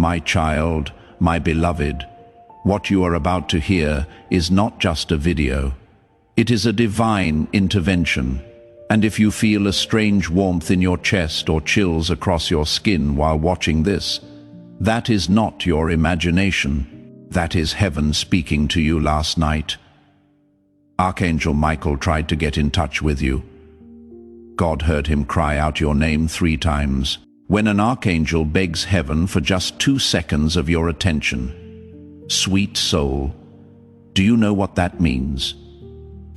My child, my beloved, what you are about to hear is not just a video. It is a divine intervention. And if you feel a strange warmth in your chest or chills across your skin while watching this, that is not your imagination. That is heaven speaking to you last night. Archangel Michael tried to get in touch with you. God heard him cry out your name 3 times. When an archangel begs heaven for just 2 seconds of your attention, sweet soul, do you know what that means?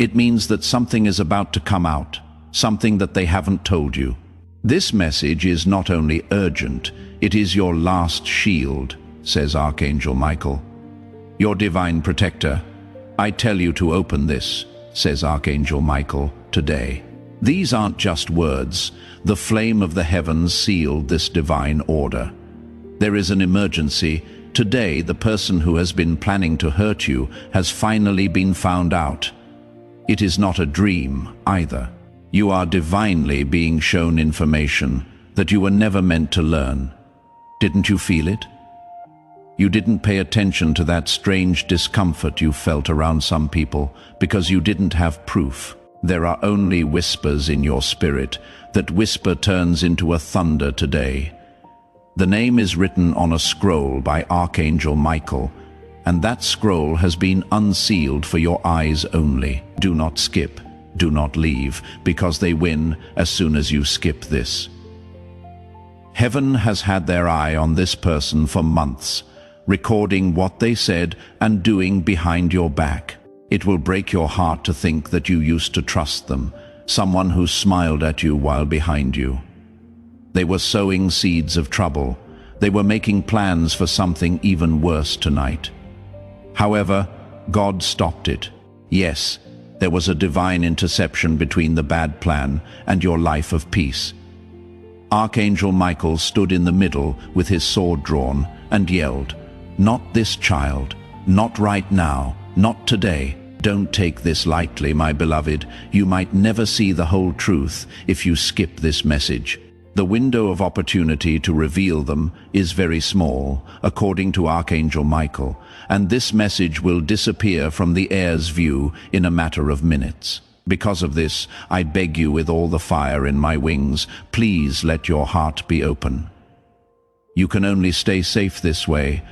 It means that something is about to come out, something that they haven't told you. This message is not only urgent, it is your last shield, says Archangel Michael. Your divine protector, I tell you to open this, says Archangel Michael, today. These aren't just words. The flame of the heavens sealed this divine order. There is an emergency. Today, the person who has been planning to hurt you has finally been found out. It is not a dream either. You are divinely being shown information that you were never meant to learn. Didn't you feel it? You didn't pay attention to that strange discomfort you felt around some people because you didn't have proof. There are only whispers in your spirit. That whisper turns into a thunder today. The name is written on a scroll by Archangel Michael, and that scroll has been unsealed for your eyes only. Do not skip, do not leave, because they win as soon as you skip this. Heaven has had their eye on this person for months, recording what they said and doing behind your back. It will break your heart to think that you used to trust them, someone who smiled at you while behind you. They were sowing seeds of trouble. They were making plans for something even worse tonight. However, God stopped it. Yes, there was a divine interception between the bad plan and your life of peace. Archangel Michael stood in the middle with his sword drawn and yelled, "Not this child, not right now, not today. Don't take this lightly, my beloved. You might never see the whole truth if you skip this message. The window of opportunity to reveal them is very small, according to Archangel Michael, and this message will disappear from the air's view in a matter of minutes. Because of this, I beg you with all the fire in my wings, please let your heart be open. You can only stay safe this way.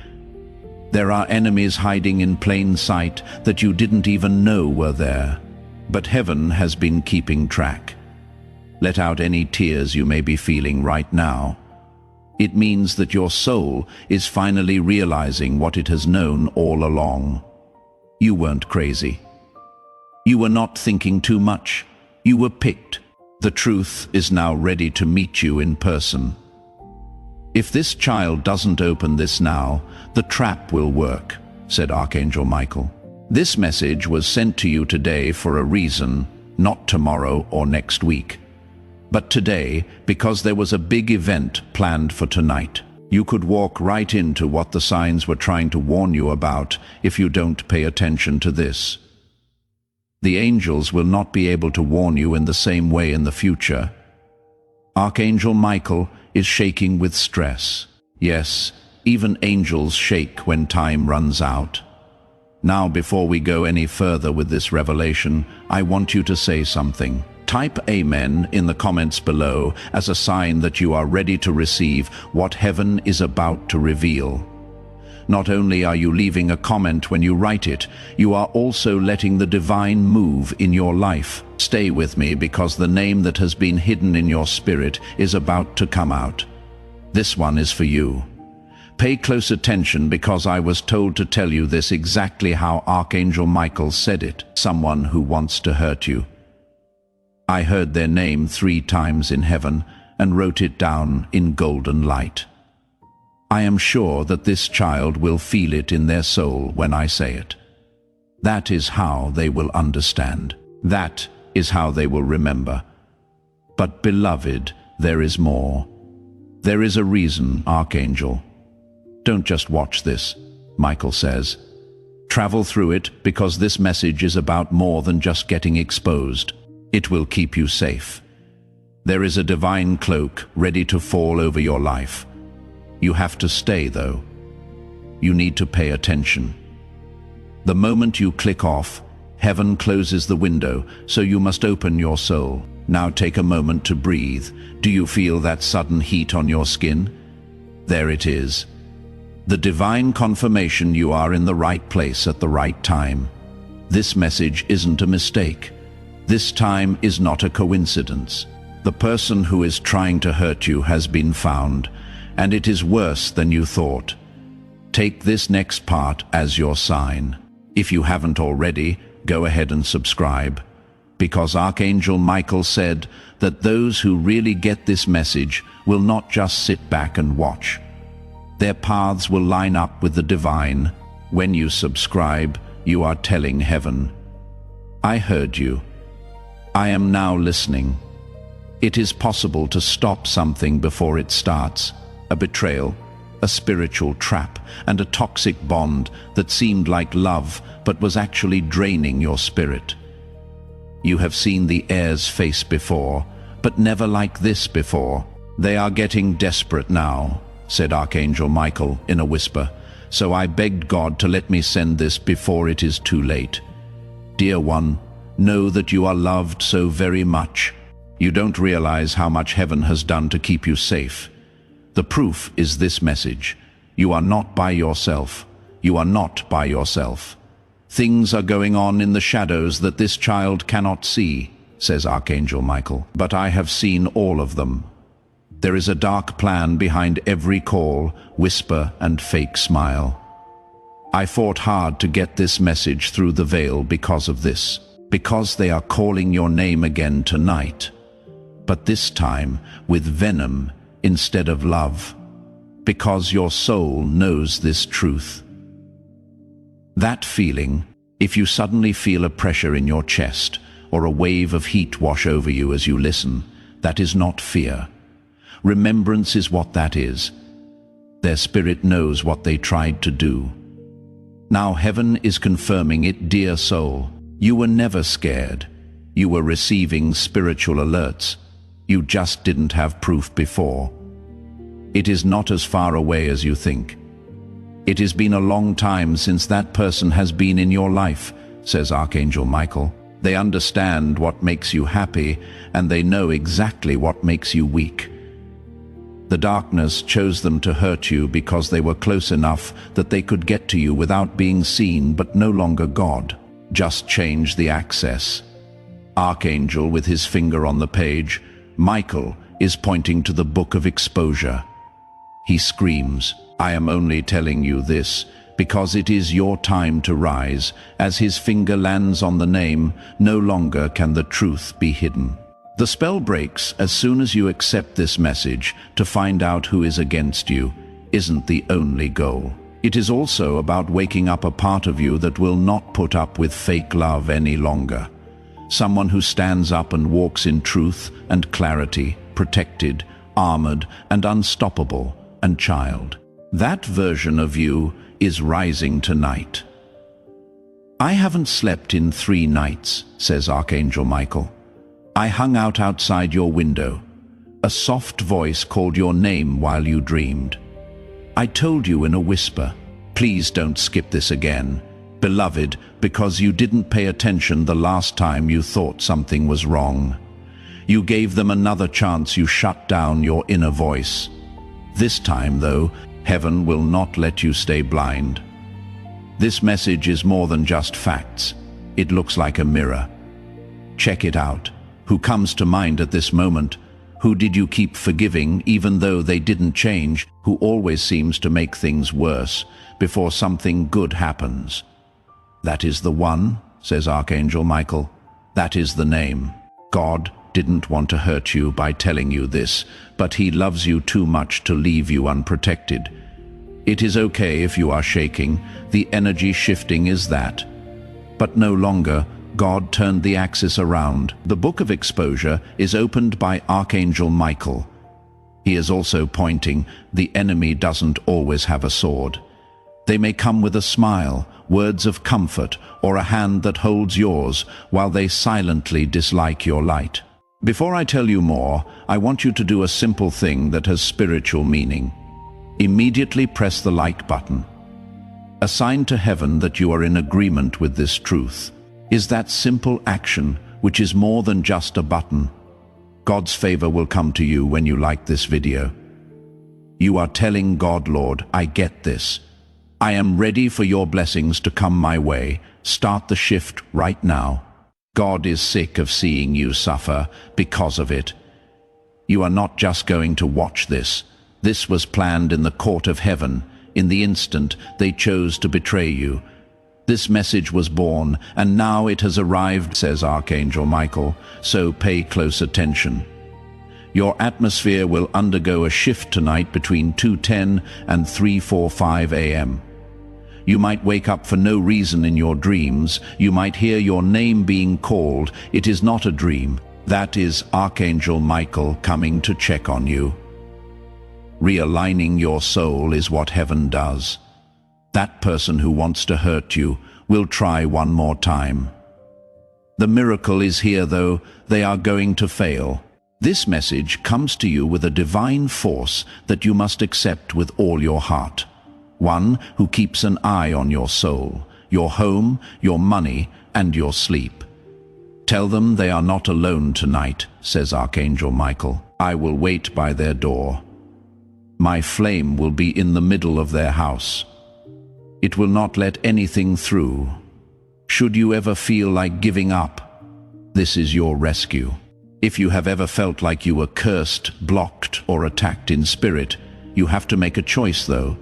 There are enemies hiding in plain sight that you didn't even know were there. But heaven has been keeping track. Let out any tears you may be feeling right now. It means that your soul is finally realizing what it has known all along. You weren't crazy. You were not thinking too much. You were picked. The truth is now ready to meet you in person. If this child doesn't open this now, the trap will work, said Archangel Michael. This message was sent to you today for a reason, not tomorrow or next week. But today, because there was a big event planned for tonight. You could walk right into what the signs were trying to warn you about if you don't pay attention to this. The angels will not be able to warn you in the same way in the future. Archangel Michael is shaking with stress. Yes, even angels shake when time runs out. Now, before we go any further with this revelation, I want you to say something. Type Amen in the comments below as a sign that you are ready to receive what heaven is about to reveal. Not only are you leaving a comment when you write it, you are also letting the divine move in your life. Stay with me because the name that has been hidden in your spirit is about to come out. This one is for you. Pay close attention because I was told to tell you this exactly how Archangel Michael said it. Someone who wants to hurt you. I heard their name 3 times in heaven and wrote it down in golden light. I am sure that this child will feel it in their soul when I say it. That is how they will understand. That is how they will remember. But beloved, there is more. There is a reason, Archangel. Don't just watch this, Michael says. Travel through it because this message is about more than just getting exposed. It will keep you safe. There is a divine cloak ready to fall over your life. You have to stay, though. You need to pay attention. The moment you click off, heaven closes the window, so you must open your soul. Now take a moment to breathe. Do you feel that sudden heat on your skin? There it is. The divine confirmation you are in the right place at the right time. This message isn't a mistake. This time is not a coincidence. The person who is trying to hurt you has been found, and it is worse than you thought. Take this next part as your sign. If you haven't already, go ahead and subscribe, because Archangel Michael said that those who really get this message will not just sit back and watch. Their paths will line up with the divine. When you subscribe, you are telling heaven, I heard you. I am now listening. It is possible to stop something before it starts. A betrayal, a spiritual trap, and a toxic bond that seemed like love but was actually draining your spirit. You have seen the air's face before, but never like this before. They are getting desperate now, said Archangel Michael in a whisper, so I begged God to let me send this before it is too late. Dear one, know that you are loved so very much. You don't realize how much heaven has done to keep you safe. The proof is this message. You are not by yourself. You are not by yourself. Things are going on in the shadows that this child cannot see, says Archangel Michael, but I have seen all of them. There is a dark plan behind every call, whisper, and fake smile. I fought hard to get this message through the veil because of this, because they are calling your name again tonight, but this time with venom instead of love, because your soul knows this truth. That feeling, if you suddenly feel a pressure in your chest or a wave of heat wash over you as you listen, that is not fear. Remembrance is what that is. Their spirit knows what they tried to do. Now heaven is confirming it, dear soul. You were never scared. You were receiving spiritual alerts. You just didn't have proof before. It is not as far away as you think. It has been a long time since that person has been in your life, says Archangel Michael. They understand what makes you happy, and they know exactly what makes you weak. The darkness chose them to hurt you because they were close enough that they could get to you without being seen, but no longer God. Just change the access. Archangel with his finger on the page, Michael is pointing to the book of exposure. He screams, I am only telling you this because it is your time to rise. As his finger lands on the name, no longer can the truth be hidden. The spell breaks as soon as you accept this message. To find out who is against you isn't the only goal. It is also about waking up a part of you that will not put up with fake love any longer. Someone who stands up and walks in truth and clarity, protected, armored, and unstoppable, and child. That version of you is rising tonight. I haven't slept in 3 nights, says Archangel Michael. I hung out outside your window. A soft voice called your name while you dreamed. I told you in a whisper, please don't skip this again, beloved, because you didn't pay attention the last time you thought something was wrong. You gave them another chance. You shut down your inner voice. This time, though, heaven will not let you stay blind. This message is more than just facts. It looks like a mirror. Check it out. Who comes to mind at this moment? Who did you keep forgiving even though they didn't change? Who always seems to make things worse before something good happens? That is the one, says Archangel Michael. That is the name. God didn't want to hurt you by telling you this, but he loves you too much to leave you unprotected. It is okay if you are shaking. The energy shifting is that. But no longer. God turned the axis around. The book of exposure is opened by Archangel Michael. He is also pointing, the enemy doesn't always have a sword. They may come with a smile, words of comfort, or a hand that holds yours while they silently dislike your light. Before I tell you more, I want you to do a simple thing that has spiritual meaning. Immediately press the like button. A sign to heaven that you are in agreement with this truth is that simple action, which is more than just a button. God's favor will come to you when you like this video. You are telling God, Lord, I get this. I am ready for your blessings to come my way. Start the shift right now. God is sick of seeing you suffer because of it. You are not just going to watch this. This was planned in the court of heaven. In the instant they chose to betray you, this message was born, and now it has arrived, says Archangel Michael, so pay close attention. Your atmosphere will undergo a shift tonight between 2:10 and 3:45 a.m. You might wake up for no reason in your dreams. You might hear your name being called. It is not a dream. That is Archangel Michael coming to check on you. Realigning your soul is what heaven does. That person who wants to hurt you will try one more time. The miracle is here, though. They are going to fail. This message comes to you with a divine force that you must accept with all your heart. One who keeps an eye on your soul, your home, your money, and your sleep. Tell them they are not alone tonight, says Archangel Michael. I will wait by their door. My flame will be in the middle of their house. It will not let anything through. Should you ever feel like giving up, this is your rescue. If you have ever felt like you were cursed, blocked, or attacked in spirit, you have to make a choice, though.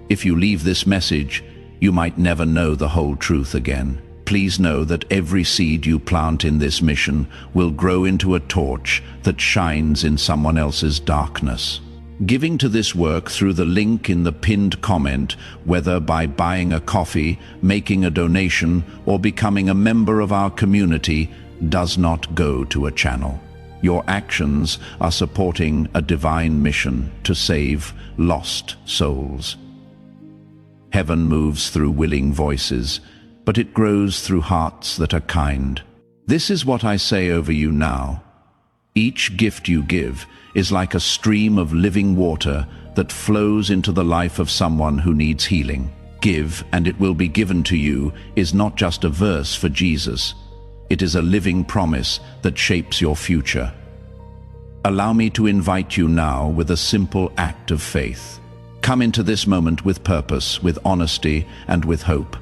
If you leave this message, you might never know the whole truth again. Please know that every seed you plant in this mission will grow into a torch that shines in someone else's darkness. Giving to this work through the link in the pinned comment, whether by buying a coffee, making a donation, or becoming a member of our community, does not go to a channel. Your actions are supporting a divine mission to save lost souls. Heaven moves through willing voices, but it grows through hearts that are kind. This is what I say over you now. Each gift you give is like a stream of living water that flows into the life of someone who needs healing. Give, and it will be given to you is not just a verse for Jesus. It is a living promise that shapes your future. Allow me to invite you now with a simple act of faith. Come into this moment with purpose, with honesty, and with hope.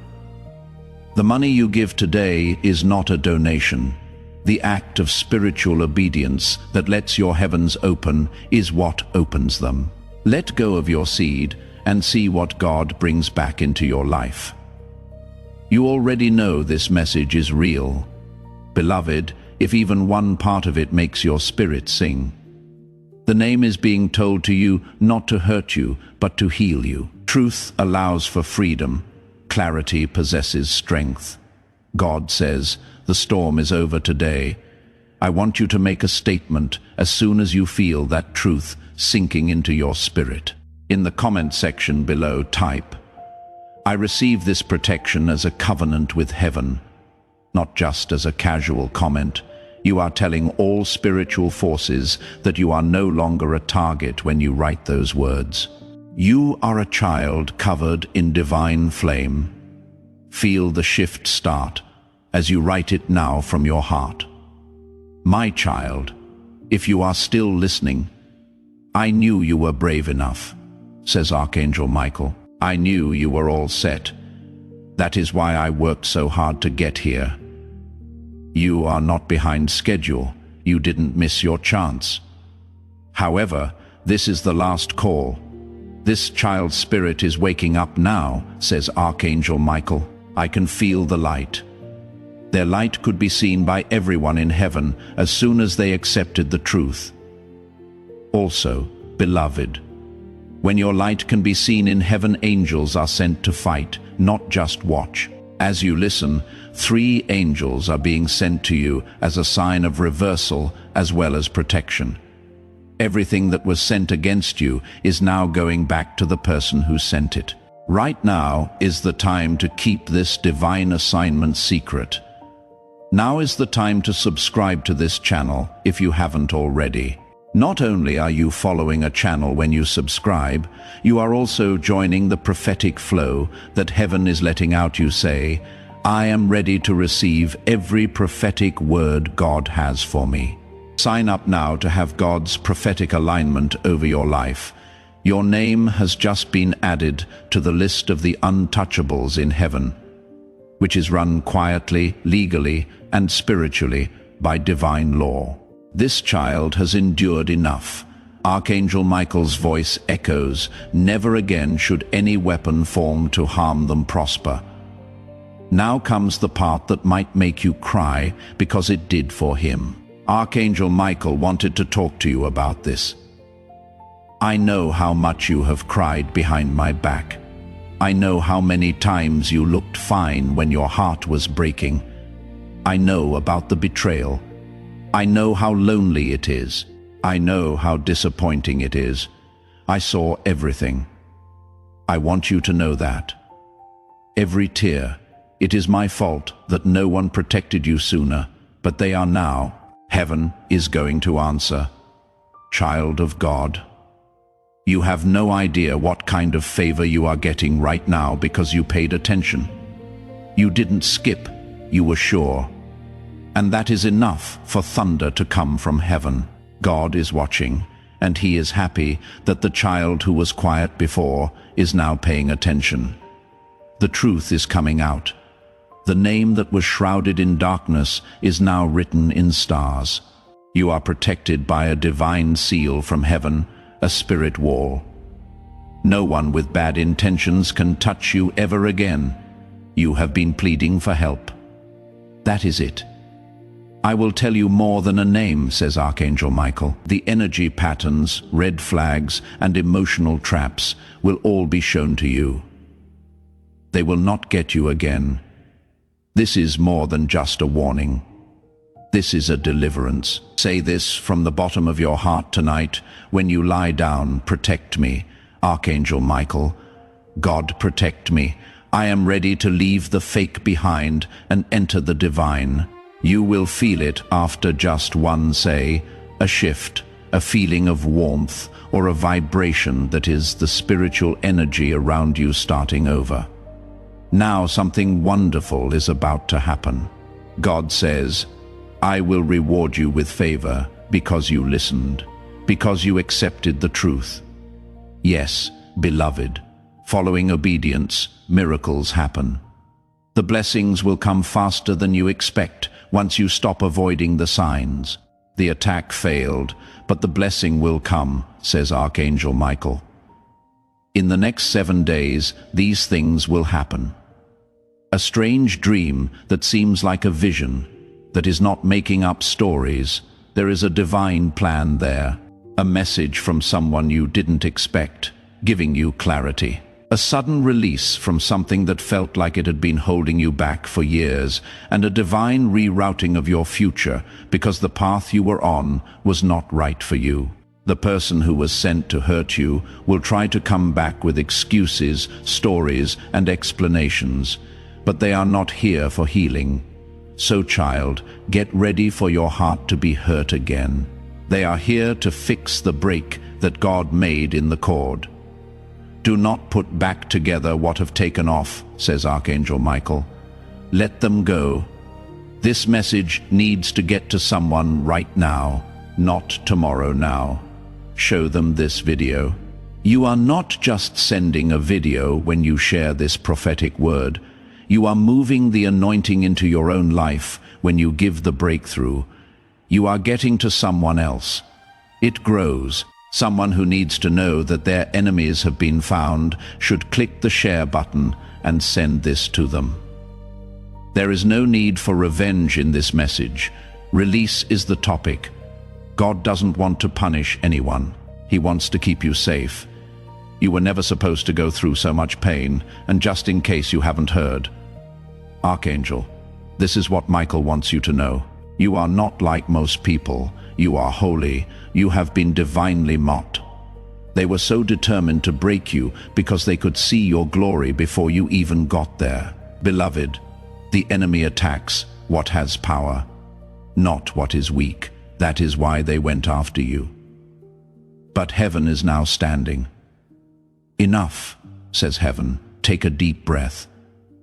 The money you give today is not a donation. The act of spiritual obedience that lets your heavens open is what opens them. Let go of your seed and see what God brings back into your life. You already know this message is real. Beloved, if even one part of it makes your spirit sing. The name is being told to you not to hurt you, but to heal you. Truth allows for freedom. Clarity possesses strength. God says, the storm is over today. I want you to make a statement as soon as you feel that truth sinking into your spirit. In the comment section below, type, I receive this protection as a covenant with heaven, not just as a casual comment. You are telling all spiritual forces that you are no longer a target when you write those words. You are a child covered in divine flame. Feel the shift start as you write it now from your heart. My child, if you are still listening, I knew you were brave enough, says Archangel Michael. I knew you were all set. That is why I worked so hard to get here. You are not behind schedule. You didn't miss your chance. However, this is the last call. This child's spirit is waking up now, says Archangel Michael. I can feel the light. Their light could be seen by everyone in heaven as soon as they accepted the truth. Also, beloved, when your light can be seen in heaven, angels are sent to fight, not just watch. As you listen, 3 angels are being sent to you as a sign of reversal as well as protection. Everything that was sent against you is now going back to the person who sent it. Right now is the time to keep this divine assignment secret. Now is the time to subscribe to this channel if you haven't already. Not only are you following a channel when you subscribe, you are also joining the prophetic flow that heaven is letting out. You say, I am ready to receive every prophetic word God has for me. Sign up now to have God's prophetic alignment over your life. Your name has just been added to the list of the untouchables in heaven, which is run quietly, legally, and spiritually by divine law. This child has endured enough. Archangel Michael's voice echoes, never again should any weapon formed to harm them prosper. Now comes the part that might make you cry because it did for him. Archangel Michael wanted to talk to you about this. I know how much you have cried behind my back. I know how many times you looked fine when your heart was breaking. I know about the betrayal. I know how lonely it is. I know how disappointing it is. I saw everything. I want you to know that. Every tear. It is my fault that no one protected you sooner, but they are now. Heaven is going to answer. Child of God. You have no idea what kind of favor you are getting right now because you paid attention. You didn't skip, you were sure. And that is enough for thunder to come from heaven. God is watching, and he is happy that the child who was quiet before is now paying attention. The truth is coming out. The name that was shrouded in darkness is now written in stars. You are protected by a divine seal from heaven, a spirit wall. No one with bad intentions can touch you ever again. You have been pleading for help. That is it. I will tell you more than a name, says Archangel Michael. The energy patterns, red flags, and emotional traps will all be shown to you. They will not get you again. This is more than just a warning. This is a deliverance. Say this from the bottom of your heart tonight when you lie down. Protect me, Archangel Michael. God, protect me. I am ready to leave the fake behind and enter the divine. You will feel it after just one say, a shift, a feeling of warmth, or a vibration that is the spiritual energy around you starting over. Now something wonderful is about to happen. God says, I will reward you with favor because you listened, because you accepted the truth. Yes, beloved, following obedience, miracles happen. The blessings will come faster than you expect once you stop avoiding the signs. The attack failed, but the blessing will come, says Archangel Michael. In the next 7 days, these things will happen. A strange dream that seems like a vision, that is not making up stories. There is a divine plan there. A message from someone you didn't expect, giving you clarity. A sudden release from something that felt like it had been holding you back for years, and a divine rerouting of your future because the path you were on was not right for you. The person who was sent to hurt you will try to come back with excuses, stories, and explanations, but they are not here for healing. So, child, get ready for your heart to be hurt again. They are here to fix the break that God made in the cord. Do not put back together what have taken off, says Archangel Michael. Let them go. This message needs to get to someone right now, not tomorrow now. Show them this video. You are not just sending a video when you share this prophetic word. You are moving the anointing into your own life when you give the breakthrough. You are getting to someone else. It grows. Someone who needs to know that their enemies have been found should click the share button and send this to them. There is no need for revenge in this message. Release is the topic. God doesn't want to punish anyone. He wants to keep you safe. You were never supposed to go through so much pain, and just in case you haven't heard, Archangel, this is what Michael wants you to know. You are not like most people. You are holy. You have been divinely mocked. They were so determined to break you because they could see your glory before you even got there. Beloved, the enemy attacks what has power, not what is weak. That is why they went after you. But heaven is now standing. Enough, says heaven. Take a deep breath.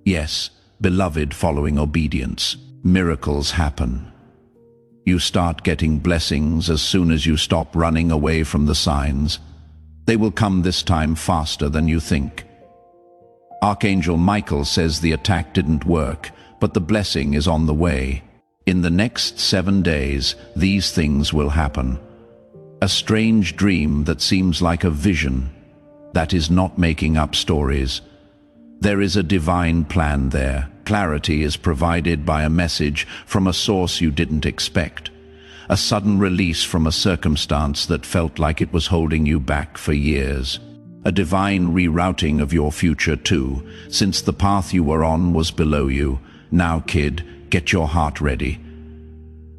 Yes, beloved, following obedience, miracles happen. You start getting blessings as soon as you stop running away from the signs. They will come this time faster than you think. Archangel Michael says the attack didn't work, but the blessing is on the way. In the next 7 days, these things will happen. A strange dream that seems like a vision. That is not making up stories. There is a divine plan there. Clarity is provided by a message from a source you didn't expect. A sudden release from a circumstance that felt like it was holding you back for years. A divine rerouting of your future too, since the path you were on was below you. Now, kid, get your heart ready.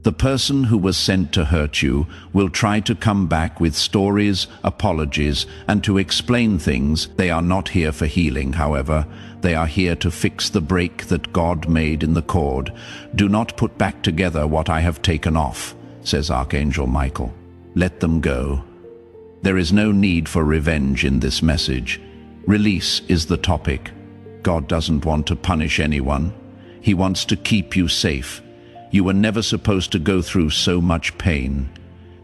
The person who was sent to hurt you will try to come back with stories, apologies, and to explain things. They are not here for healing, however. They are here to fix the break that God made in the cord. Do not put back together what I have taken off, says Archangel Michael. Let them go. There is no need for revenge in this message. Release is the topic. God doesn't want to punish anyone. He wants to keep you safe. You were never supposed to go through so much pain.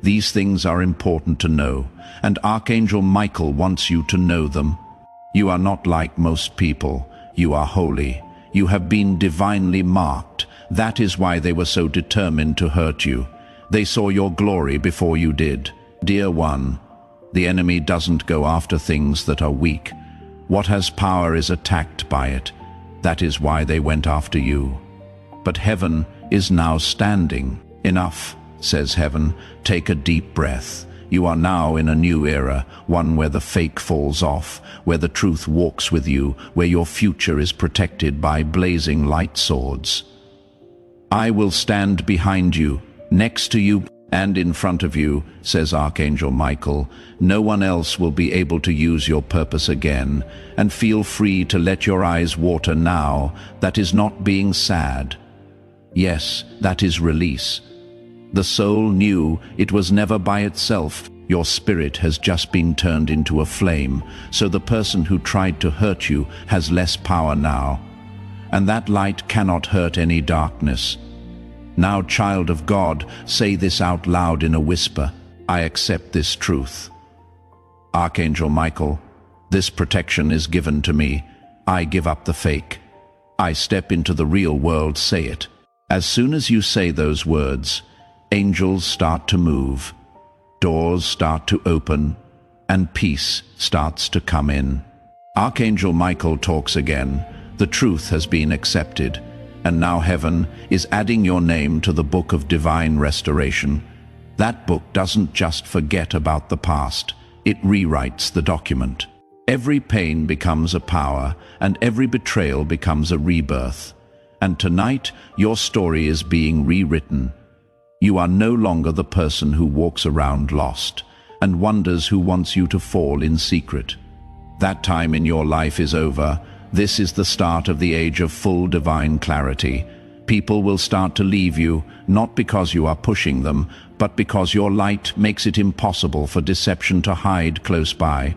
These things are important to know, and Archangel Michael wants you to know them. You are not like most people. You are holy. You have been divinely marked. That is why they were so determined to hurt you. They saw your glory before you did. Dear one, the enemy doesn't go after things that are weak. What has power is attacked by it. That is why they went after you. But heaven is now standing. Enough, says heaven. Take a deep breath. You are now in a new era, one where the fake falls off, where the truth walks with you, where your future is protected by blazing light swords. I will stand behind you, next to you, and in front of you, says Archangel Michael. No one else will be able to use your purpose again, and feel free to let your eyes water now. That is not being sad. Yes, that is release. The soul knew it was never by itself. Your spirit has just been turned into a flame, so the person who tried to hurt you has less power now. And that light cannot hurt any darkness. Now, child of God, say this out loud in a whisper. I accept this truth. Archangel Michael, this protection is given to me. I give up the fake. I step into the real world. Say it. As soon as you say those words, angels start to move, doors start to open, and peace starts to come in. Archangel Michael talks again. The truth has been accepted, and now heaven is adding your name to the book of divine restoration. That book doesn't just forget about the past, it rewrites the document. Every pain becomes a power, and every betrayal becomes a rebirth. And tonight, your story is being rewritten. You are no longer the person who walks around lost and wonders who wants you to fall in secret. That time in your life is over. This is the start of the age of full divine clarity. People will start to leave you, not because you are pushing them, but because your light makes it impossible for deception to hide close by.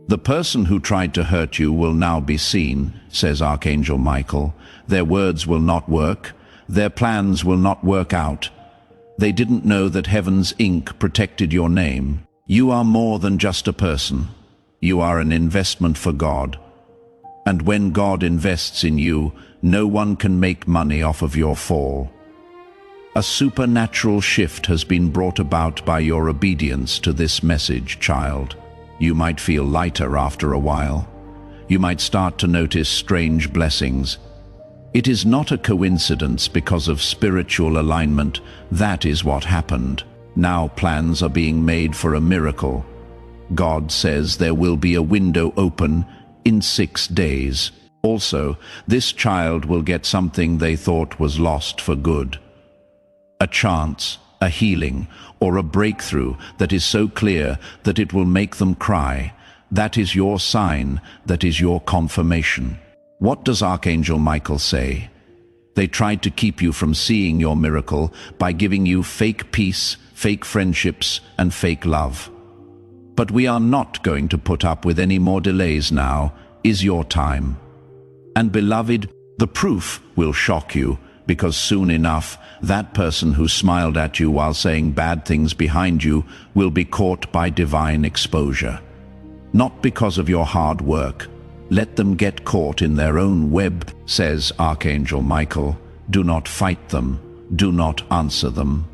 The person who tried to hurt you will now be seen, says Archangel Michael. Their words will not work. Their plans will not work out. They didn't know that heaven's ink protected your name. You are more than just a person. You are an investment for God. And when God invests in you, no one can make money off of your fall. A supernatural shift has been brought about by your obedience to this message, child. You might feel lighter after a while. You might start to notice strange blessings. It is not a coincidence because of spiritual alignment. That is what happened. Now plans are being made for a miracle. God says there will be a window open in 6 days. Also, this child will get something they thought was lost for good. A chance, a healing, or a breakthrough that is so clear that it will make them cry. That is your sign, that is your confirmation. What does Archangel Michael say? They tried to keep you from seeing your miracle by giving you fake peace, fake friendships, and fake love. But we are not going to put up with any more delays now. Is your time. And beloved, the proof will shock you, because soon enough, that person who smiled at you while saying bad things behind you will be caught by divine exposure. Not because of your hard work. Let them get caught in their own web, says Archangel Michael. Do not fight them. Do not answer them.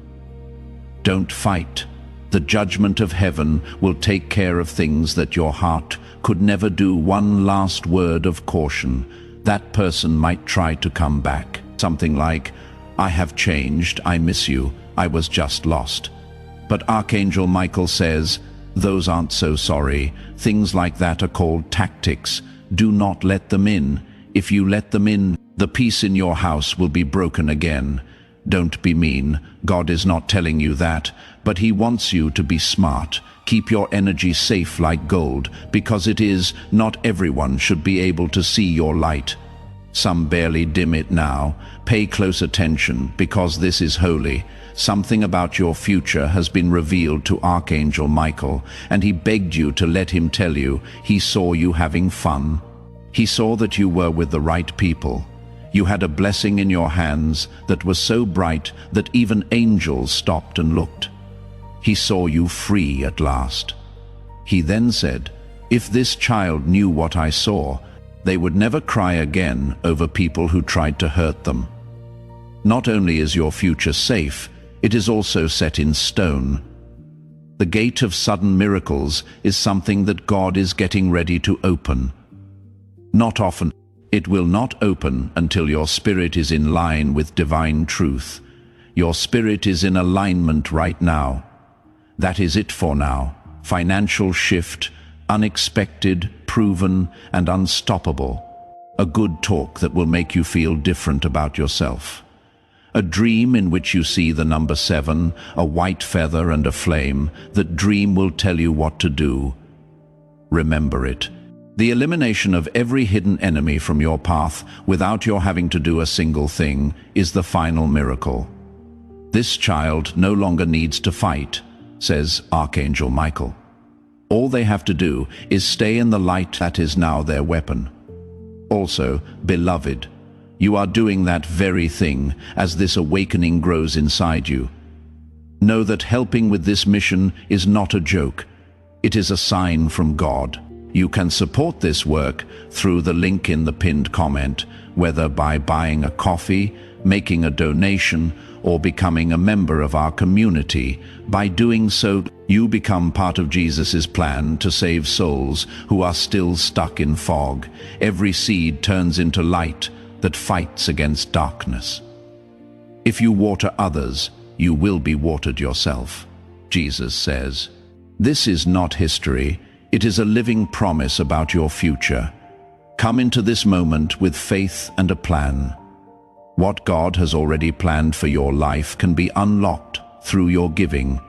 Don't fight. The judgment of heaven will take care of things that your heart could never do. One last word of caution. That person might try to come back. Something like, I have changed, I miss you, I was just lost. But Archangel Michael says, those aren't so sorry. Things like that are called tactics. Do not let them in. If you let them in, the peace in your house will be broken again. Don't be mean. God is not telling you that, but He wants you to be smart. Keep your energy safe like gold, because it is not everyone should be able to see your light. Some barely dim it now. Pay close attention, because this is holy. Something about your future has been revealed to Archangel Michael, and he begged you to let him tell you. He saw you having fun. He saw that you were with the right people. You had a blessing in your hands that was so bright that even angels stopped and looked. He saw you free at last. He then said, if this child knew what I saw, they would never cry again over people who tried to hurt them. Not only is your future safe, it is also set in stone. The gate of sudden miracles is something that God is getting ready to open. Not often. It will not open until your spirit is in line with divine truth. Your spirit is in alignment right now. That is it for now. Financial shift, unexpected, proven, and unstoppable. A good talk that will make you feel different about yourself. A dream in which you see the number 7, a white feather and a flame. That dream will tell you what to do. Remember it. The elimination of every hidden enemy from your path without your having to do a single thing is the final miracle. This child no longer needs to fight, says Archangel Michael. All they have to do is stay in the light that is now their weapon. Also, beloved, you are doing that very thing as this awakening grows inside you. Know that helping with this mission is not a joke. It is a sign from God. You can support this work through the link in the pinned comment, whether by buying a coffee, making a donation, or becoming a member of our community. By doing so, you become part of Jesus' plan to save souls who are still stuck in fog. Every seed turns into light that fights against darkness. If you water others, you will be watered yourself, Jesus says. This is not history. It is a living promise about your future. Come into this moment with faith and a plan. What God has already planned for your life can be unlocked through your giving.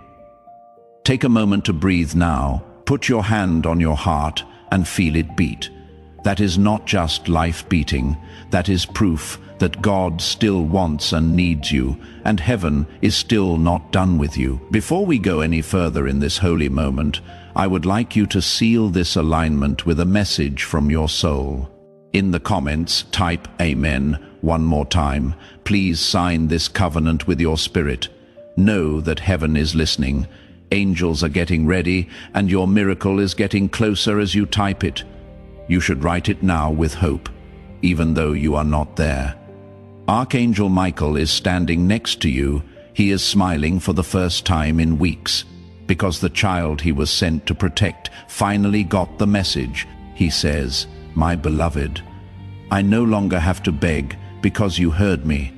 Take a moment to breathe now. Put your hand on your heart and feel it beat. That is not just life beating. That is proof that God still wants and needs you, and heaven is still not done with you. Before we go any further in this holy moment, I would like you to seal this alignment with a message from your soul. In the comments, type Amen one more time. Please sign this covenant with your spirit. Know that heaven is listening. Angels are getting ready, and your miracle is getting closer as you type it. You should write it now with hope, even though you are not there. Archangel Michael is standing next to you. He is smiling for the first time in weeks, because the child he was sent to protect finally got the message. He says, "My beloved, I no longer have to beg because you heard me.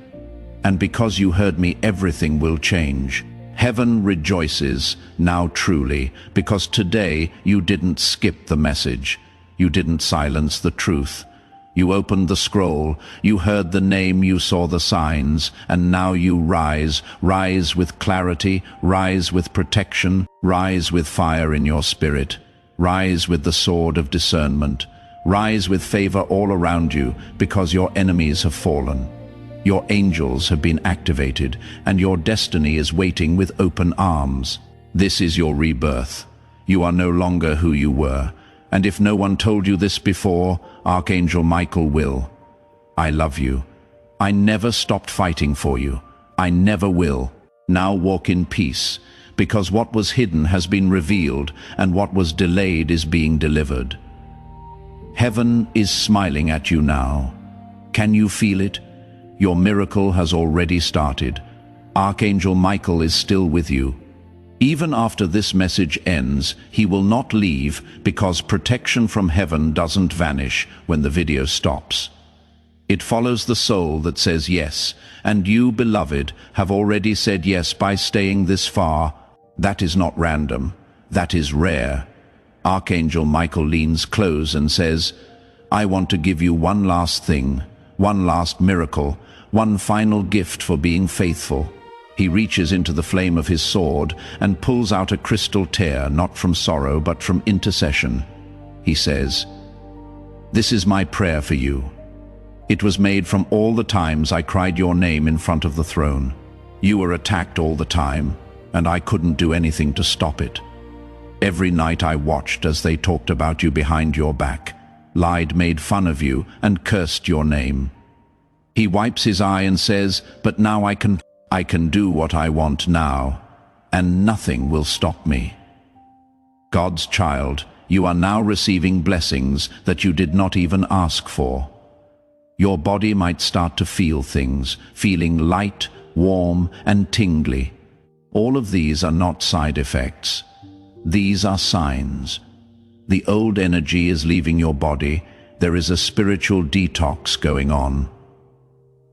And because you heard me, everything will change. Heaven rejoices now truly, because today you didn't skip the message. You didn't silence the truth. You opened the scroll, you heard the name, you saw the signs, and now you rise. Rise with clarity, rise with protection, rise with fire in your spirit. Rise with the sword of discernment. Rise with favor all around you, because your enemies have fallen. Your angels have been activated, and your destiny is waiting with open arms. This is your rebirth. You are no longer who you were. And if no one told you this before, Archangel Michael will. I love you. I never stopped fighting for you. I never will. Now walk in peace, because what was hidden has been revealed, and what was delayed is being delivered. Heaven is smiling at you now. Can you feel it? Your miracle has already started. Archangel Michael is still with you. Even after this message ends, he will not leave, because protection from heaven doesn't vanish when the video stops. It follows the soul that says yes, and you, beloved, have already said yes by staying this far. That is not random. That is rare. Archangel Michael leans close and says, I want to give you one last thing, one last miracle, one final gift for being faithful. He reaches into the flame of his sword and pulls out a crystal tear, not from sorrow but from intercession. He says, This is my prayer for you. It was made from all the times I cried your name in front of the throne. You were attacked all the time, and I couldn't do anything to stop it. Every night I watched as they talked about you behind your back, lied, made fun of you, and cursed your name. He wipes his eye and says, But now I can do what I want now, and nothing will stop me. God's child, you are now receiving blessings that you did not even ask for. Your body might start to feel things, feeling light, warm, and tingly. All of these are not side effects. These are signs. The old energy is leaving your body. There is a spiritual detox going on.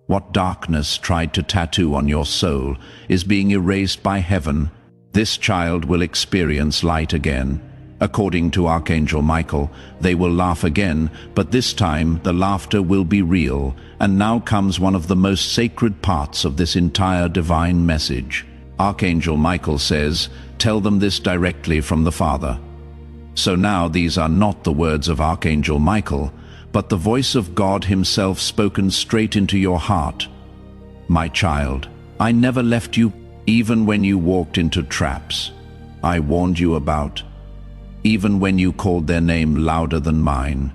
What darkness tried to tattoo on your soul is being erased by heaven. This child will experience light again. According to Archangel Michael, they will laugh again, but this time the laughter will be real. And now comes one of the most sacred parts of this entire divine message. Archangel Michael says, Tell them this directly from the Father. So now these are not the words of Archangel Michael, but the voice of God himself spoken straight into your heart. My child, I never left you, even when you walked into traps. I warned you about, even when you called their name louder than mine,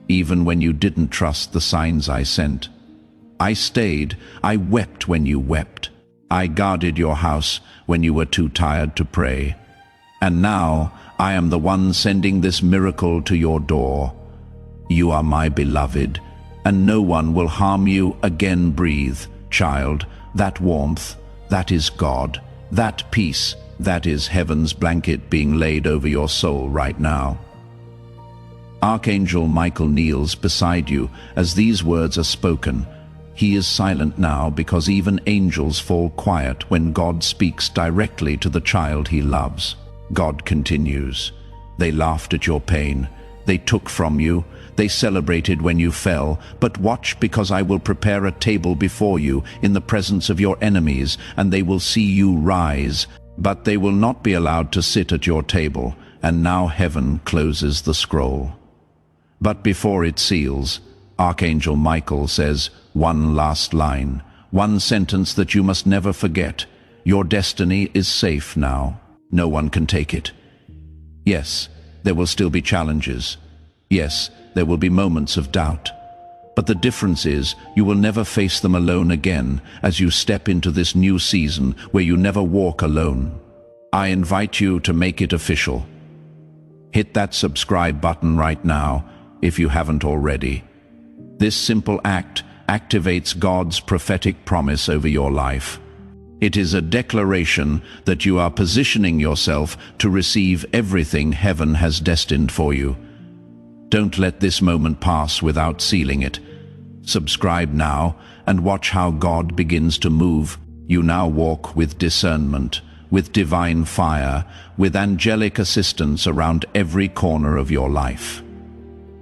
even when you didn't trust the signs I sent. I stayed, I wept when you wept. I guarded your house when you were too tired to pray. And now I am the one sending this miracle to your door. You are my beloved, and no one will harm you again. Breathe, child, that warmth, that is God, that peace, that is heaven's blanket being laid over your soul right now. Archangel Michael kneels beside you as these words are spoken. He is silent now because even angels fall quiet when God speaks directly to the child he loves. God continues, They laughed at your pain. They took from you. They celebrated when you fell. But watch, because I will prepare a table before you in the presence of your enemies, and they will see you rise. But they will not be allowed to sit at your table. And now heaven closes the scroll. But before it seals, Archangel Michael says one last line, one sentence that you must never forget. Your destiny is safe now. No one can take it. Yes, there will still be challenges. Yes, there will be moments of doubt. But the difference is you will never face them alone again as you step into this new season where you never walk alone. I invite you to make it official. Hit that subscribe button right now if you haven't already. This simple act activates God's prophetic promise over your life. It is a declaration that you are positioning yourself to receive everything heaven has destined for you. Don't let this moment pass without sealing it. Subscribe now and watch how God begins to move. You now walk with discernment, with divine fire, with angelic assistance around every corner of your life.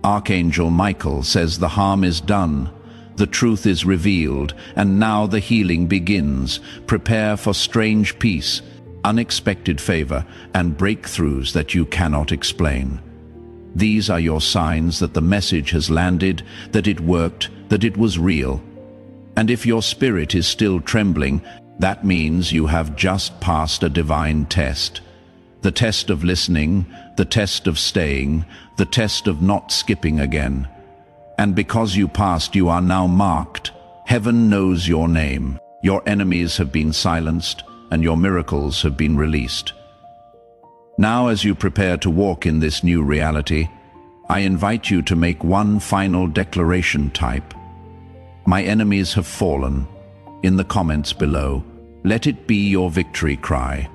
Archangel Michael says the harm is done, the truth is revealed, and now the healing begins. Prepare for strange peace, unexpected favor, and breakthroughs that you cannot explain. These are your signs that the message has landed, that it worked, that it was real. And if your spirit is still trembling, that means you have just passed a divine test. The test of listening, the test of staying, the test of not skipping again. And because you passed, you are now marked. Heaven knows your name. Your enemies have been silenced, and your miracles have been released. Now, as you prepare to walk in this new reality, I invite you to make one final declaration. Type, "My enemies have fallen," in the comments below. Let it be your victory cry.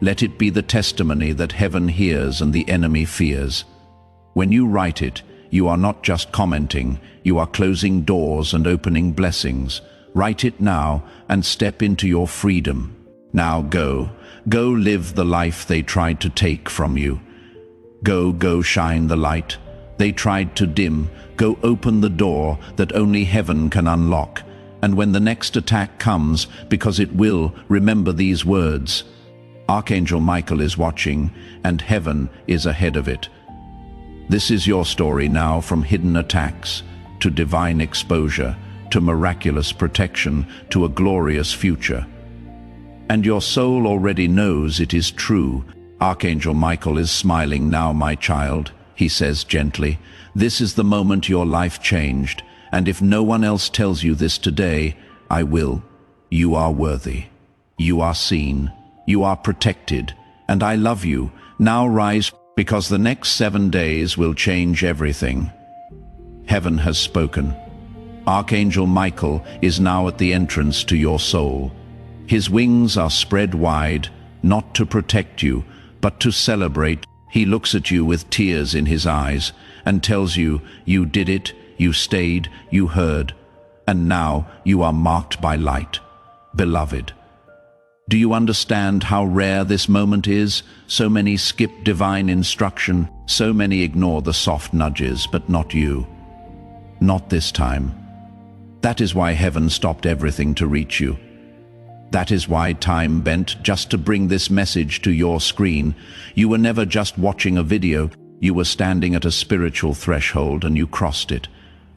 Let it be the testimony that heaven hears and the enemy fears. When you write it, you are not just commenting, you are closing doors and opening blessings. Write it now and step into your freedom. Now go live the life they tried to take from you. Go shine the light they tried to dim. Go open the door that only heaven can unlock. And when the next attack comes, because it will, remember these words. Archangel Michael is watching, and heaven is ahead of it. This is your story now, from hidden attacks to divine exposure, to miraculous protection, to a glorious future. And your soul already knows it is true. Archangel Michael is smiling now, my child. He says gently, "This is the moment your life changed, and if no one else tells you this today, I will. You are worthy. You are seen. You are protected, and I love you. Now rise, because the next 7 days will change everything." Heaven has spoken. Archangel Michael is now at the entrance to your soul. His wings are spread wide, not to protect you, but to celebrate. He looks at you with tears in his eyes and tells you, you did it, you stayed, you heard, and now you are marked by light. Beloved, do you understand how rare this moment is? So many skip divine instruction, so many ignore the soft nudges, but not you. Not this time. That is why heaven stopped everything to reach you. That is why time bent just to bring this message to your screen. You were never just watching a video, you were standing at a spiritual threshold and you crossed it.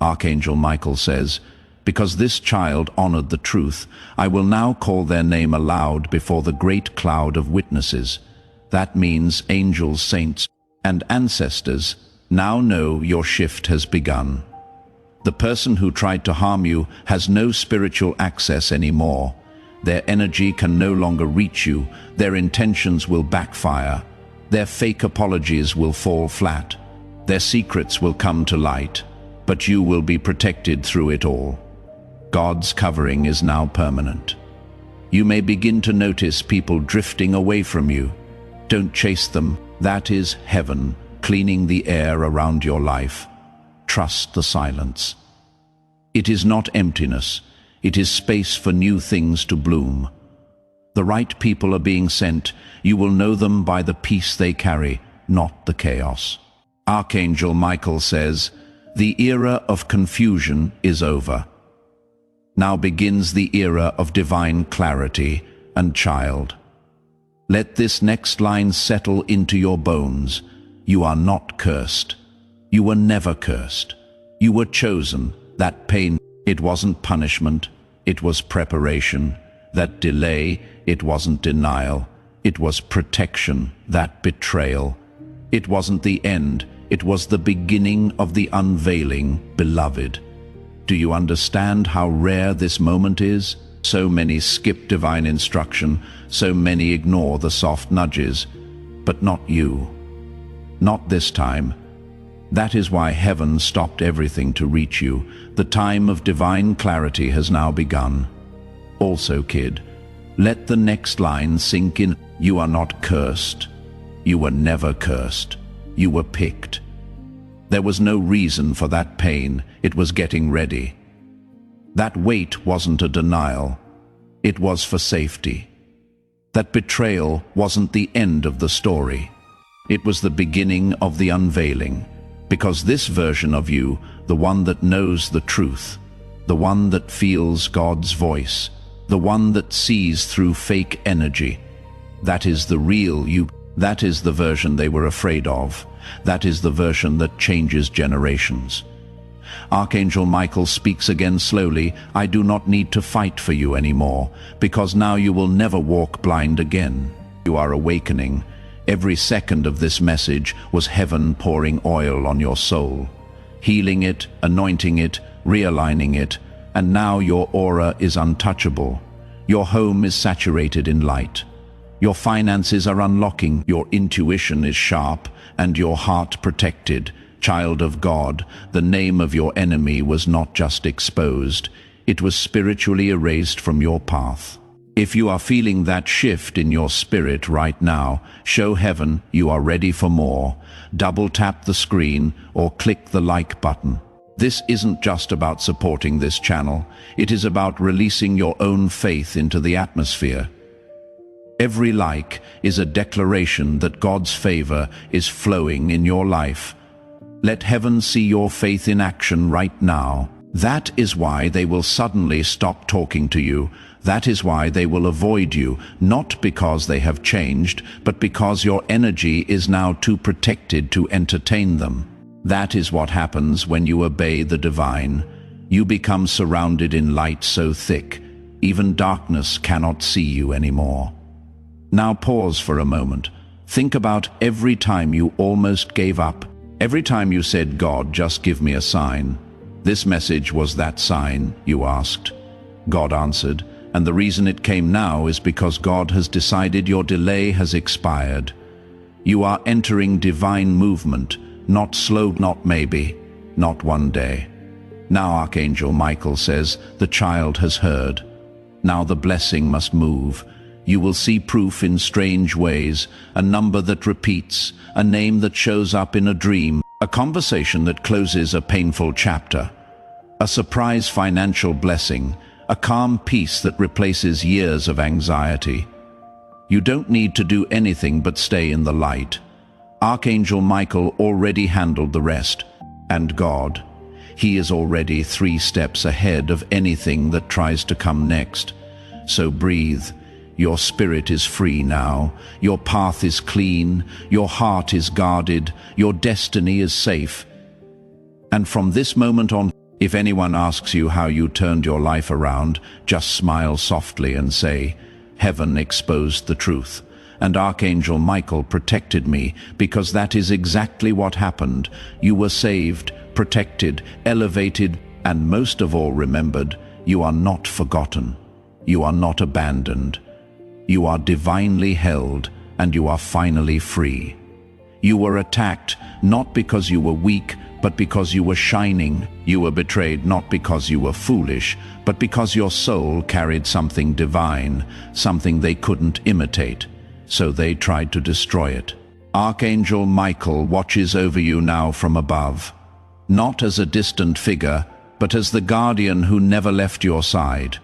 Archangel Michael says, "Because this child honored the truth, I will now call their name aloud before the great cloud of witnesses." That means angels, saints, and ancestors now know your shift has begun. The person who tried to harm you has no spiritual access anymore. Their energy can no longer reach you. Their intentions will backfire. Their fake apologies will fall flat. Their secrets will come to light, but you will be protected through it all. God's covering is now permanent. You may begin to notice people drifting away from you. Don't chase them. That is heaven cleaning the air around your life. Trust the silence. It is not emptiness. It is space for new things to bloom. The right people are being sent. You will know them by the peace they carry, not the chaos. Archangel Michael says, "The era of confusion is over. Now begins the era of divine clarity and child." Let this next line settle into your bones. You are not cursed. You were never cursed. You were chosen. That pain, it wasn't punishment, it was preparation. That delay, it wasn't denial, it was protection. That betrayal, it wasn't the end, it was the beginning of the unveiling. Beloved, do you understand how rare this moment is? So many skip divine instruction, so many ignore the soft nudges, but not you. Not this time. That is why heaven stopped everything to reach you. The time of divine clarity has now begun. Also, kid, let the next line sink in. You are not cursed. You were never cursed. You were picked. There was no reason for that pain. It was getting ready. That wait wasn't a denial. It was for safety. That betrayal wasn't the end of the story. It was the beginning of the unveiling. Because this version of you, the one that knows the truth, the one that feels God's voice, the one that sees through fake energy, that is the real you. That is the version they were afraid of. That is the version that changes generations. Archangel Michael speaks again slowly. "I do not need to fight for you anymore, because now you will never walk blind again. You are awakening. Every second of this message was heaven pouring oil on your soul, healing it, anointing it, realigning it, and now your aura is untouchable. Your home is saturated in light. Your finances are unlocking, your intuition is sharp, and your heart protected. Child of God, the name of your enemy was not just exposed, it was spiritually erased from your path. If you are feeling that shift in your spirit right now, show heaven you are ready for more. Double tap the screen or click the like button. This isn't just about supporting this channel, it is about releasing your own faith into the atmosphere. Every like is a declaration that God's favor is flowing in your life. Let heaven see your faith in action right now. That is why they will suddenly stop talking to you. That is why they will avoid you, not because they have changed, but because your energy is now too protected to entertain them. That is what happens when you obey the divine. You become surrounded in light so thick, even darkness cannot see you anymore. Now pause for a moment. Think about every time you almost gave up. Every time you said, God, just give me a sign. This message was that sign, you asked. God answered, and the reason it came now is because God has decided your delay has expired. You are entering divine movement, not slow, not maybe, not one day. Now Archangel Michael says, the child has heard. Now the blessing must move. You will see proof in strange ways, a number that repeats, a name that shows up in a dream, a conversation that closes a painful chapter, a surprise financial blessing, a calm peace that replaces years of anxiety. You don't need to do anything but stay in the light. Archangel Michael already handled the rest, and God, he is already 3 steps ahead of anything that tries to come next. So breathe. Your spirit is free now, your path is clean, your heart is guarded, your destiny is safe. And from this moment on, if anyone asks you how you turned your life around, just smile softly and say, heaven exposed the truth, and Archangel Michael protected me, because that is exactly what happened. You were saved, protected, elevated, and most of all remembered, you are not forgotten. You are not abandoned. You are divinely held, and you are finally free. You were attacked, not because you were weak, but because you were shining. You were betrayed not because you were foolish, but because your soul carried something divine, something they couldn't imitate. So they tried to destroy it. Archangel Michael watches over you now from above, not as a distant figure, but as the guardian who never left your side.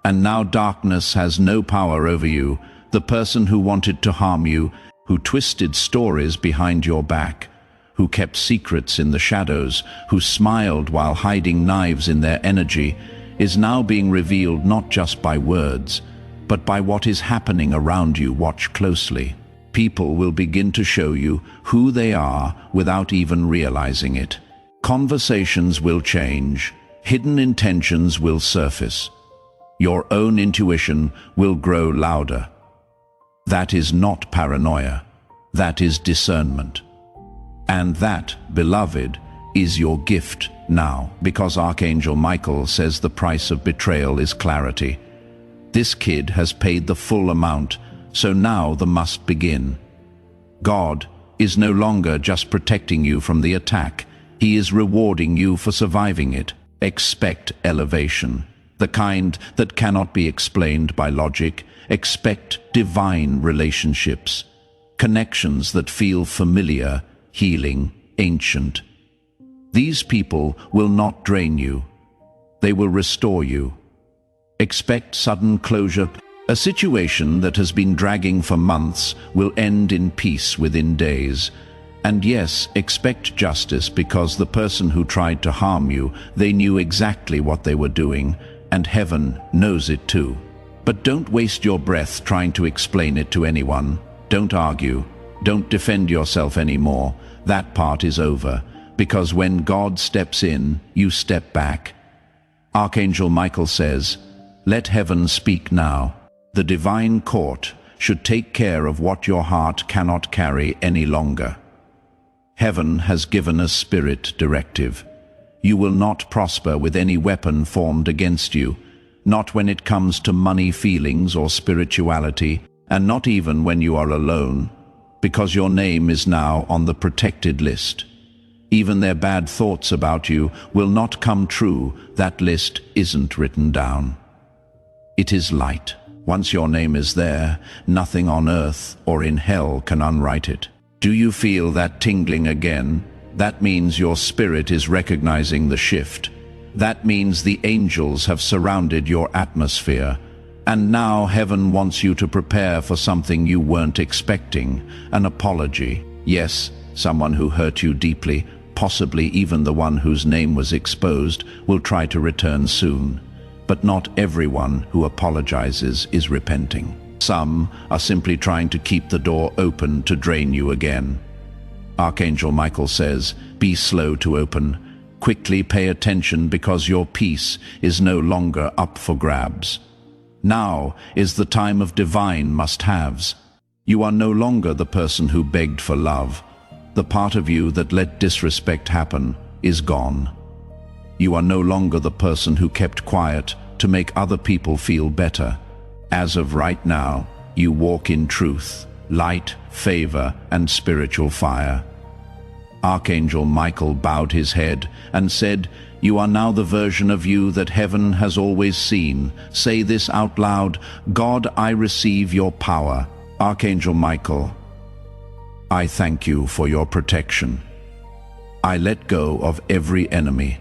And now darkness has no power over you, the person who wanted to harm you, who twisted stories behind your back, who kept secrets in the shadows, who smiled while hiding knives in their energy, is now being revealed not just by words, but by what is happening around you. Watch closely. People will begin to show you who they are without even realizing it. Conversations will change. Hidden intentions will surface. Your own intuition will grow louder. That is not paranoia. That is discernment. And that, beloved, is your gift now, because Archangel Michael says the price of betrayal is clarity. This kid has paid the full amount, so now the must begin. God is no longer just protecting you from the attack. He is rewarding you for surviving it. Expect elevation, the kind that cannot be explained by logic. Expect divine relationships, connections that feel familiar, healing, ancient. These people will not drain you. They will restore you. Expect sudden closure. A situation that has been dragging for months will end in peace within days. And yes, expect justice, because the person who tried to harm you, they knew exactly what they were doing, and heaven knows it too. But don't waste your breath trying to explain it to anyone. Don't argue. Don't defend yourself anymore. That part is over, because when God steps in, you step back. Archangel Michael says, let heaven speak now. The divine court, should take care of what your heart cannot carry any longer. Heaven has given a spirit directive. You will not prosper with any weapon formed against you, not when it comes to money, feelings, or spirituality, and not even when you are alone, because your name is now on the protected list. Even their bad thoughts about you will not come true. That list isn't written down. It is light. Once your name is there, nothing on earth or in hell can unwrite it. Do you feel that tingling again? That means your spirit is recognizing the shift. That means the angels have surrounded your atmosphere. And now heaven wants you to prepare for something you weren't expecting, an apology. Yes, someone who hurt you deeply, possibly even the one whose name was exposed, will try to return soon. But not everyone who apologizes is repenting. Some are simply trying to keep the door open to drain you again. Archangel Michael says, be slow to open. Quickly pay attention, because your peace is no longer up for grabs. Now is the time of divine must-haves. You are no longer the person who begged for love. The part of you that let disrespect happen is gone. You are no longer the person who kept quiet to make other people feel better. As of right now, you walk in truth, light, favor, and spiritual fire. Archangel Michael bowed his head and said, you are now the version of you that heaven has always seen. Say this out loud: God, I receive your power. Archangel Michael, I thank you for your protection. I let go of every enemy,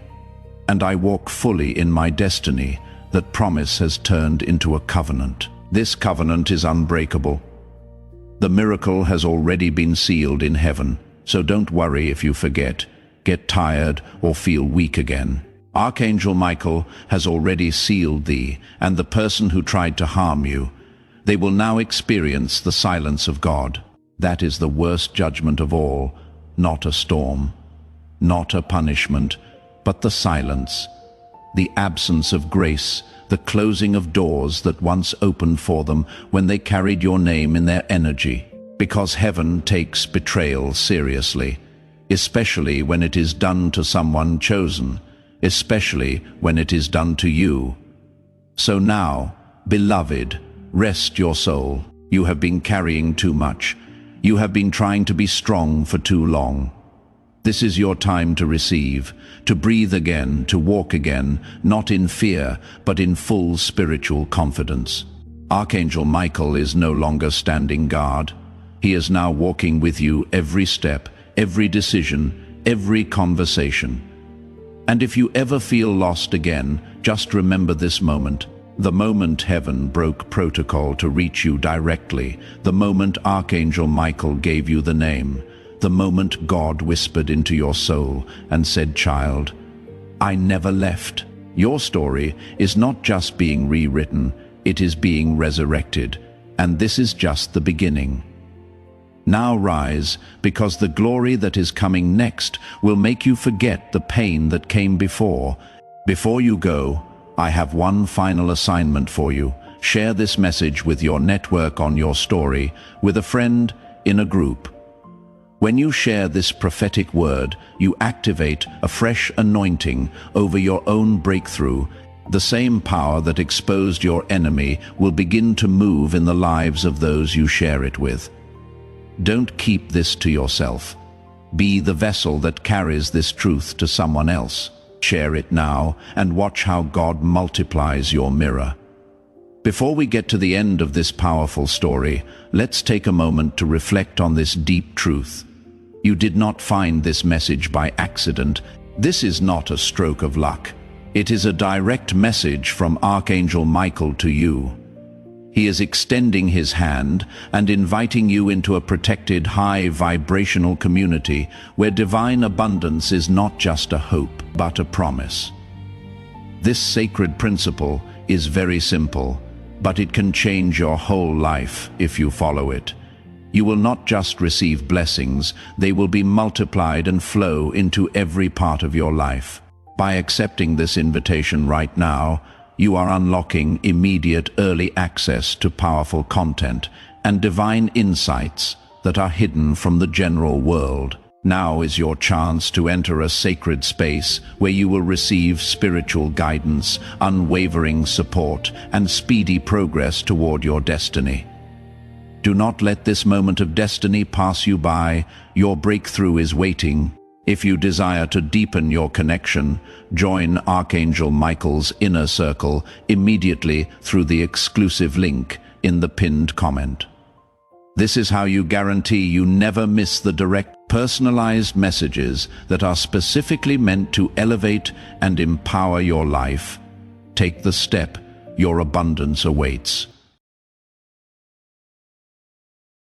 and I walk fully in my destiny that promise has turned into a covenant. This covenant is unbreakable. The miracle has already been sealed in heaven, so don't worry if you forget, get tired, or feel weak again. Archangel Michael has already sealed thee and the person who tried to harm you. They will now experience the silence of God. That is the worst judgment of all, not a storm, not a punishment, but the silence, the absence of grace, the closing of doors that once opened for them when they carried your name in their energy. Because heaven takes betrayal seriously, especially when it is done to someone chosen, especially when it is done to you. So now, beloved, rest your soul. You have been carrying too much. You have been trying to be strong for too long. This is your time to receive, to breathe again, to walk again, not in fear, but in full spiritual confidence. Archangel Michael is no longer standing guard. He is now walking with you every step, every decision, every conversation. And if you ever feel lost again, just remember this moment. The moment heaven broke protocol to reach you directly, the moment Archangel Michael gave you the name, the moment God whispered into your soul and said, child, I never left. Your story is not just being rewritten, it is being resurrected, and this is just the beginning. Now rise, because the glory that is coming next will make you forget the pain that came before. Before you go, I have one final assignment for you. Share this message with your network, on your story, with a friend, in a group. When you share this prophetic word, you activate a fresh anointing over your own breakthrough. The same power that exposed your enemy will begin to move in the lives of those you share it with. Don't keep this to yourself. Be the vessel that carries this truth to someone else. Share it now and watch how God multiplies your mirror. Before we get to the end of this powerful story, let's take a moment to reflect on this deep truth. You did not find this message by accident. This is not a stroke of luck. It is a direct message from Archangel Michael to you. He is extending his hand and inviting you into a protected, high vibrational community where divine abundance is not just a hope, but a promise. This sacred principle is very simple, but it can change your whole life if you follow it. You will not just receive blessings, they will be multiplied and flow into every part of your life. By accepting this invitation right now, you are unlocking immediate early access to powerful content, and divine insights that are hidden from the general world. Now is your chance to enter a sacred space where you will receive spiritual guidance, unwavering support, and speedy progress toward your destiny. Do not let this moment of destiny pass you by. Your breakthrough is waiting. If you desire to deepen your connection, join Archangel Michael's inner circle immediately through the exclusive link in the pinned comment. This is how you guarantee you never miss the direct, personalized messages that are specifically meant to elevate and empower your life. Take the step. Your abundance awaits.